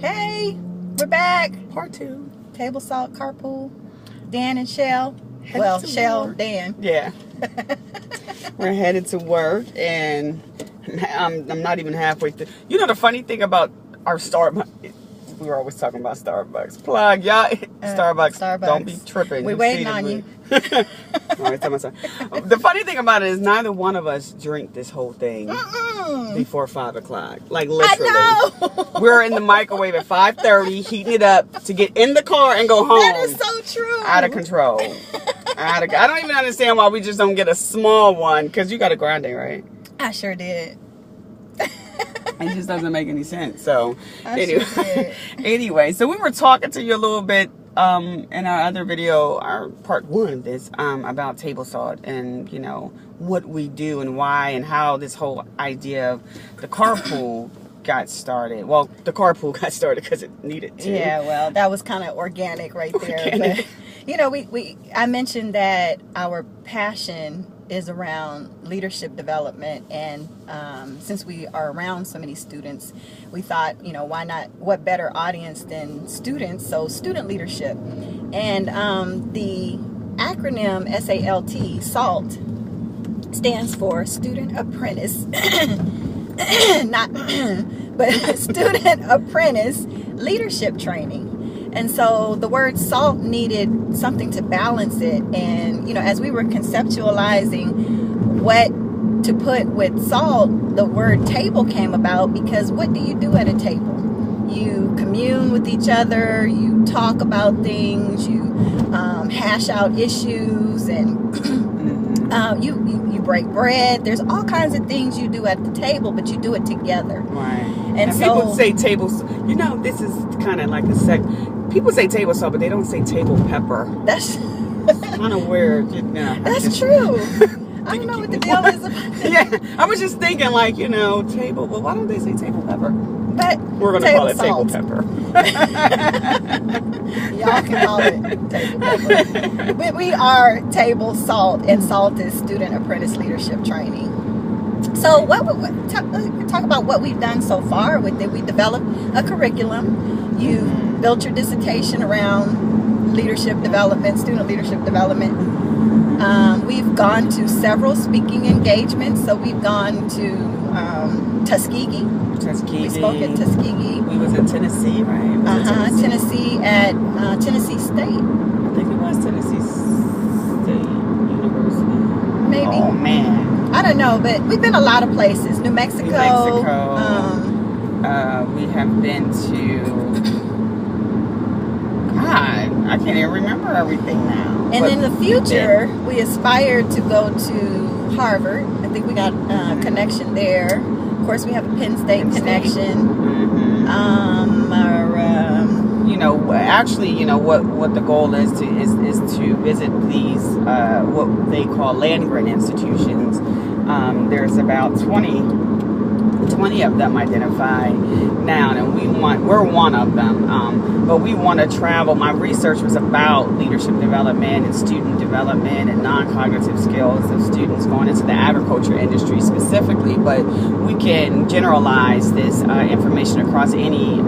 Hey, we're back. Part 2. Table Salt Carpool. Dan and Shell. Headed Well, to Shell, work. Dan. Yeah. We're headed to work, and I'm not even halfway through. You know the funny thing about our Starbucks? We were always talking about Starbucks. Plug, y'all. Starbucks. Don't be tripping. We're waiting on you. The funny thing about it is neither one of us drink this whole thing before 5 o'clock. Like literally. I know. We're in the microwave at 5:30, heating it up to get in the car and go home. That is so true. Out of control. I don't even understand why we just don't get a small one, because you got a grande, right? I sure did. It just doesn't make any sense. So Sure anyway, so we were talking to you a little bit in our other video, our part 1 of this, about Table Salt, and you know what we do and why and how this whole idea of the carpool got started. Well, the carpool got started because it needed to. Yeah, well, that was kind of organic right there. Organic. But you know, I mentioned that our passion is around leadership development, and since we are around so many students, we thought, you know, why not, what better audience than students? So student leadership, and the acronym SALT, SALT, stands for Student Apprentice not but Student Apprentice Leadership Training. And so the word SALT needed something to balance it. And, you know, as we were conceptualizing what to put with SALT, the word table came about, because what do you do at a table? You commune with each other, you talk about things, you hash out issues, and you break bread. There's all kinds of things you do at the table, but you do it together. Right. And so people say tables. You know, this is kind of like people say table salt, but they don't say table pepper. That's kind of weird. You know, that's true. I don't know what the deal is about that. Yeah, I was just thinking, like, you know, table. Well, why don't they say table pepper? But we're gonna call it salt. table pepper. Y'all can call it table pepper. But we are Table Salt, and SALT is Student Apprentice Leadership Training. So let's talk about what we've done so far with it. We developed a curriculum. You built your dissertation around leadership development, student leadership development. We've gone to several speaking engagements. So we've gone to Tuskegee. We spoke at Tuskegee. We was in Tennessee, right? Tennessee at Tennessee State. I think it was Tennessee State University. Maybe. Oh man. I don't know, but we've been a lot of places. New Mexico. We have been to. God, I can't even remember everything now. And in the future, we aspire to go to Harvard. I think we got a connection there. Of course, we have a Penn State connection. You know, actually, you know what the goal is to visit these what they call land grant institutions. There's about 20 of them identified now, and we're one of them, but we want to travel. My research was about leadership development and student development and non-cognitive skills of students going into the agriculture industry specifically, but we can generalize this information across any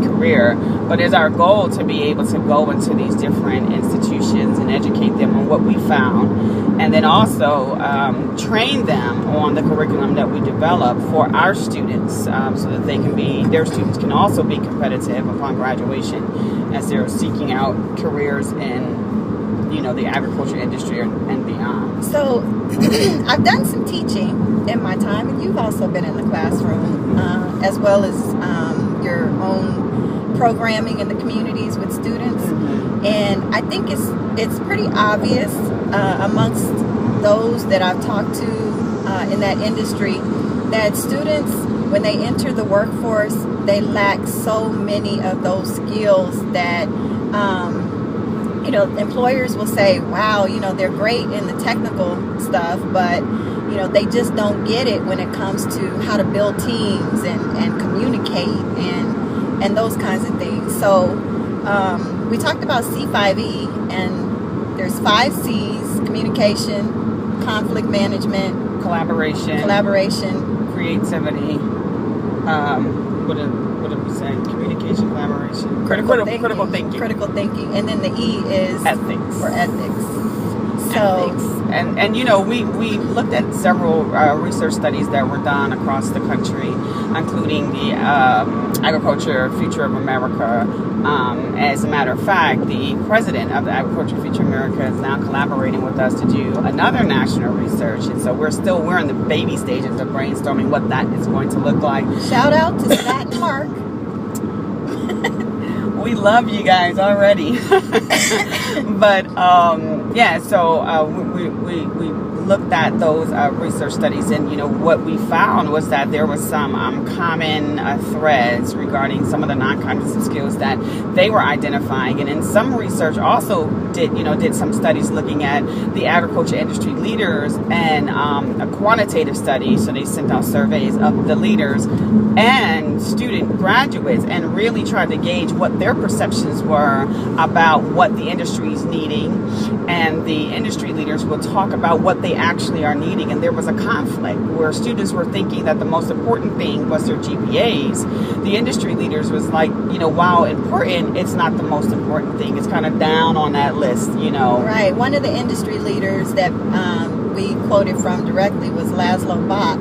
career. But it's our goal to be able to go into these different institutions and educate them on what we found, and then also train them on the curriculum that we develop for our students, so that their students can also be competitive upon graduation as they're seeking out careers in, you know, the agriculture industry and beyond. So I've done some teaching in my time, and you've also been in the classroom, as well as your own programming in the communities with students. And I think it's pretty obvious amongst those that I've talked to in that industry that students, when they enter the workforce, they lack so many of those skills that you know, employers will say, wow, you know, they're great in the technical stuff, but you know, they just don't get it when it comes to how to build teams and communicate and those kinds of things. So we talked about C5E, and there's 5 C's: communication, conflict management, collaboration, creativity. What did we say? Communication, collaboration, critical thinking, and then the E is ethics. For ethics. So, ethics. And you know, we looked at several research studies that were done across the country, including the Agriculture Future of America. As a matter of fact, the president of the Agriculture Future of America is now collaborating with us to do another national research, and so we're in the baby stages of brainstorming what that is going to look like. Shout out to Scott and Mark. We love you guys already. But yeah, so we looked at those research studies, and you know what we found was that there was some common threads regarding some of the non-cognitive skills that they were identifying, and in some research also did some studies looking at the agriculture industry leaders and a quantitative study. So they sent out surveys of the leaders and student graduates and really tried to gauge what their perceptions were about what the industry is needing, and the industry leaders will talk about what they actually are needing. And there was a conflict where students were thinking that the most important thing was their GPAs. The industry leaders was like, while important, it's not the most important thing. It's kind of down on that list, Right. One of the industry leaders that we quoted from directly was Laszlo Bach,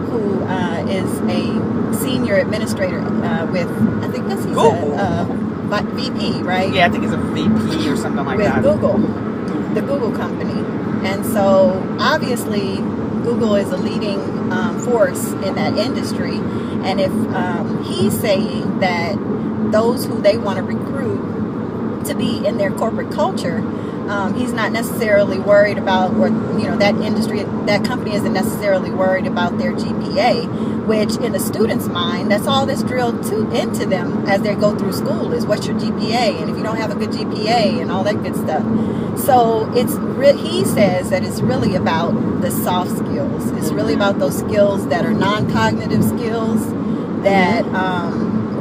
who is a senior administrator with, I think he's a VP, right? Yeah, I think he's a VP or something like that. With Google, the Google company. And so obviously Google is a leading force in that industry. And if he's saying that those who they want to recruit to be in their corporate culture, he's not necessarily worried about, or that company isn't necessarily worried about their GPA, which in a student's mind, that's all that's drilled into them as they go through school is what's your GPA, and if you don't have a good GPA and all that good stuff. So he says that it's really about the soft skills. It's really about those skills that are non-cognitive skills that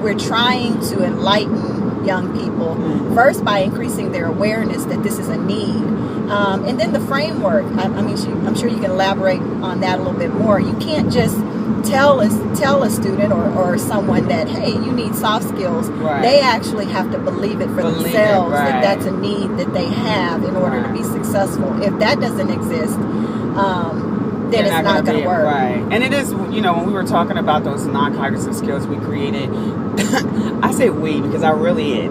we're trying to enlighten young people, first by increasing their awareness that this is a need, and then the framework. I'm sure you can elaborate on that a little bit more. You can't just tell a student or someone that, hey, you need soft skills. Right. They actually have to believe it for themselves, that that's a need that they have in order to be successful. If that doesn't exist, then it's not going to work. Right. And it is, when we were talking about those non-cognitive skills we created, I say we because I really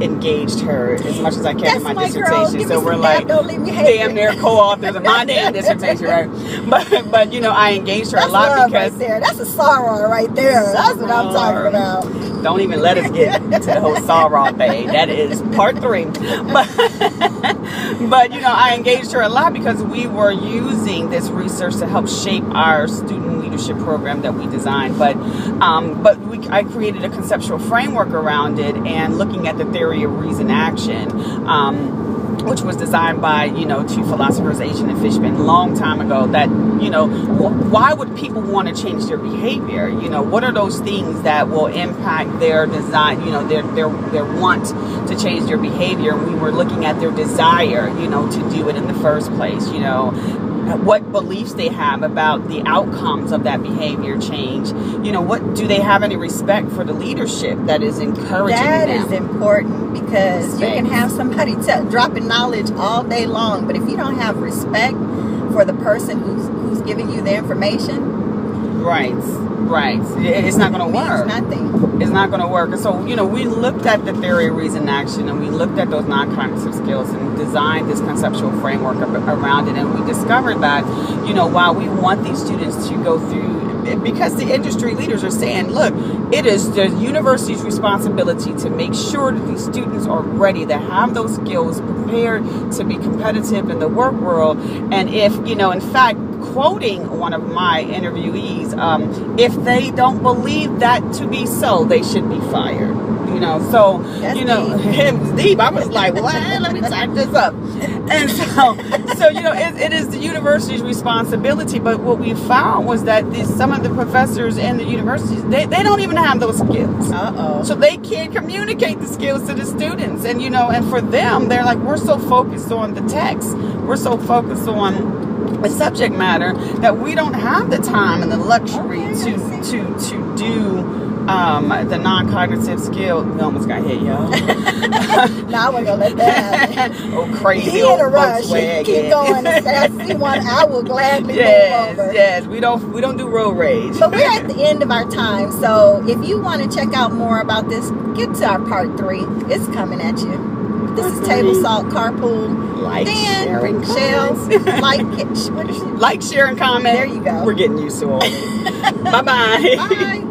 engaged her as much as I can in my dissertation. So we're like damn near co-authors of my damn dissertation, right? But I engaged her a lot because right there. That's a sorrow right there. That's what I'm talking about. Don't even let us get to the whole sorrow thing. That is part 3. But I engaged her a lot because we were using this research to help shape our student leadership program that we designed. But I created a conceptual framework around it, and looking at the theory of reason action, which was designed by, two philosophers, Agin and Fishman, a long time ago, that, why would people want to change their behavior? What are those things that will impact their design, their want to change their behavior? We were looking at their desire, to do it in the first place, what beliefs they have about the outcomes of that behavior change. What do they have any respect for the leadership that is encouraging them? That is important, because you can have somebody dropping knowledge all day long, but if you don't have respect for the person who's giving you the information, right, it's not going to work. Nothing. It's not going to work. And so, we looked at the theory of reason action, and we looked at those non-cognitive skills and designed this conceptual framework around it. And we discovered that, while we want these students to go through, because the industry leaders are saying, look, it is the university's responsibility to make sure that these students are ready, to have those skills, prepared to be competitive in the work world. And if, in fact, quoting one of my interviewees, if they don't believe that to be so, they should be fired. So, That's it's deep. I was like, well, let me type this up. And so it is the university's responsibility. But what we found was that some of the professors in the universities, they don't even have those skills. So they can't communicate the skills to the students. And, and for them, they're like, we're so focused on the text. We're so focused on the subject matter that we don't have the time and the luxury to do the non-cognitive skill. We almost got hit, y'all. No, I wasn't gonna let that happen. Oh, crazy He old in a rush. Volkswagen. Keep going. I will gladly Yes, move over. yes. We don't do road rage. But we're at the end of our time, so if you want to check out more about this, get to our part 3. It's coming at you. This is Table Salt Carpool. Like, Dan, share, and Shells, comment. what is it? Like, share, and comment. There you go. We're getting used to all this. Bye-bye. Bye.